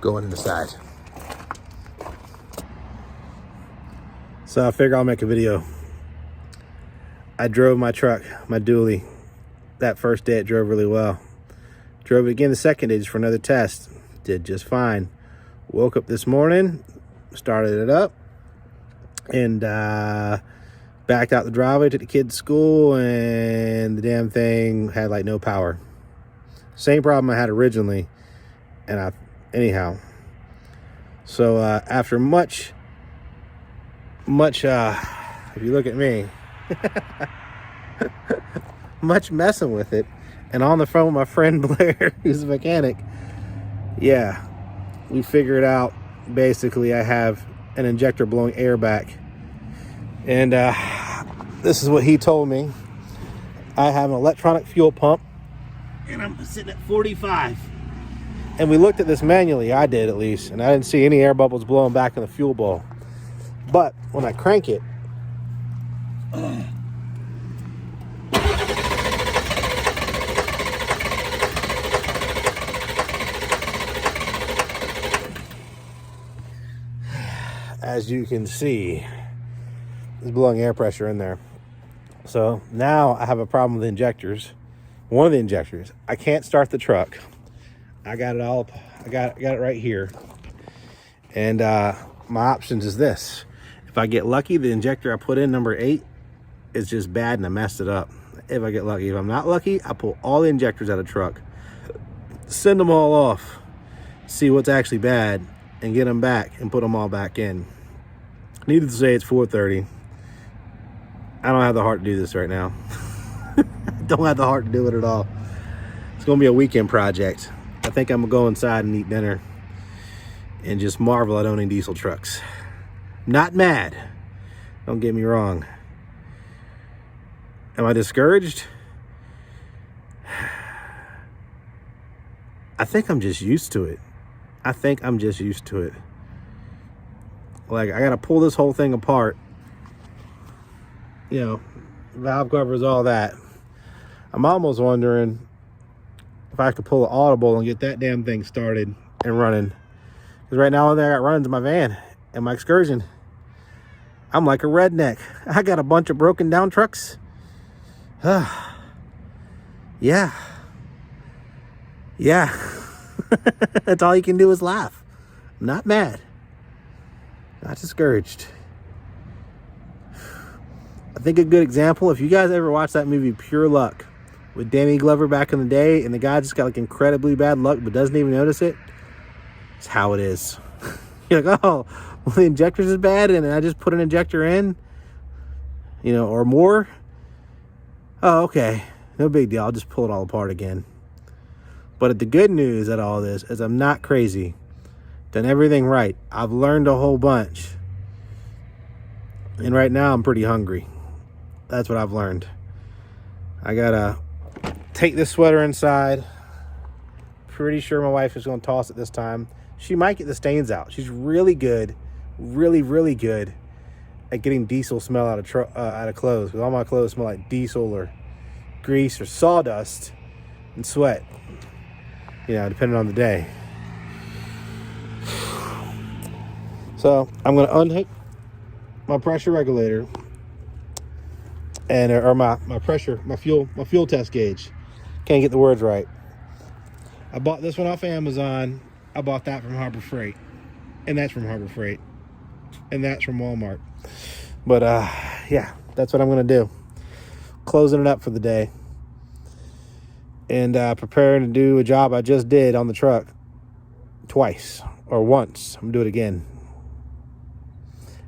going inside. So I figure I'll make a video. I drove my truck, my dually. That first day it drove really well. Drove it again the second day just for another test. Did just fine. Woke up this morning, started it up, and backed out the driveway, took the kids to school, and the damn thing had like no power. Same problem I had originally, and anyhow. So after much, if you look at me, much messing with it, and on the phone with my friend Blair, who's a mechanic, yeah, we figured out basically I have an injector blowing air back. And this is what he told me. I have an electronic fuel pump, and I'm sitting at 45. And we looked at this manually, I did at least, and I didn't see any air bubbles blowing back in the fuel bowl. But when I crank it, as you can see, it's blowing air pressure in there. So now I have a problem with the injectors. One of the injectors, I can't start the truck. I got it all up. I got it right here. And my options is this. If I get lucky, the injector I put in, number 8, is just bad and I messed it up. If I get lucky. If I'm not lucky, I pull all the injectors out of the truck, send them all off, see what's actually bad, and get them back and put them all back in. Needless to say, it's 4:30. I don't have the heart to do this right now. Don't have the heart to do it at all. It's gonna be a weekend project. I think I'm gonna go inside and eat dinner and just marvel at owning diesel trucks. Not mad, don't get me wrong. Am I discouraged? I think I'm just used to it. Like, I gotta pull this whole thing apart. You know, valve covers, all that. I'm almost wondering if I could pull an audible and get that damn thing started and running. Because right now, all I got running is my van and my Excursion. I'm like a redneck. I got a bunch of broken down trucks. Yeah. That's all you can do is laugh. I'm not mad. Not discouraged. I think a good example, if you guys ever watched that movie Pure Luck with Danny Glover back in the day, and the guy just got like incredibly bad luck but doesn't even notice it, it's how it is. You're like, oh, well, the injectors is bad and I just put an injector in, you know, or more. Oh, okay, no big deal. I'll just pull it all apart again. But the good news at all this is I'm not crazy. Done everything right. I've learned a whole bunch. And right now I'm pretty hungry. That's what I've learned. I gotta take this sweater inside. Pretty sure my wife is gonna toss it this time. She might get the stains out. She's really good, really good at getting diesel smell out of clothes. Because all my clothes smell like diesel or grease or sawdust and sweat. You know, depending on the day. So I'm gonna unhook my pressure regulator and or my fuel test gauge. Can't get the words right. I bought this one off Amazon. I bought that from Harbor Freight, and that's from Harbor Freight, and that's from Walmart. But yeah, that's what I'm gonna do. Closing it up for the day and preparing to do a job I just did on the truck twice or once. I'm gonna do it again.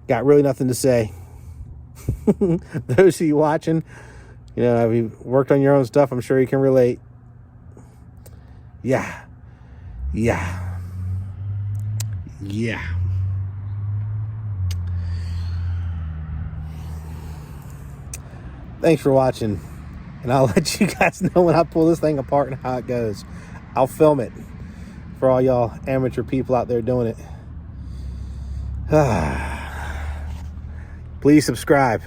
Got really nothing to say. Those of you watching, you know, if you've worked on your own stuff, I'm sure you can relate. Yeah. Thanks for watching, and I'll let you guys know when I pull this thing apart and how it goes. I'll film it for all y'all amateur people out there doing it. Please subscribe.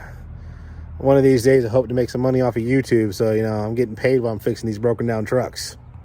One of these days I hope to make some money off of YouTube, so you know I'm getting paid while I'm fixing these broken down trucks.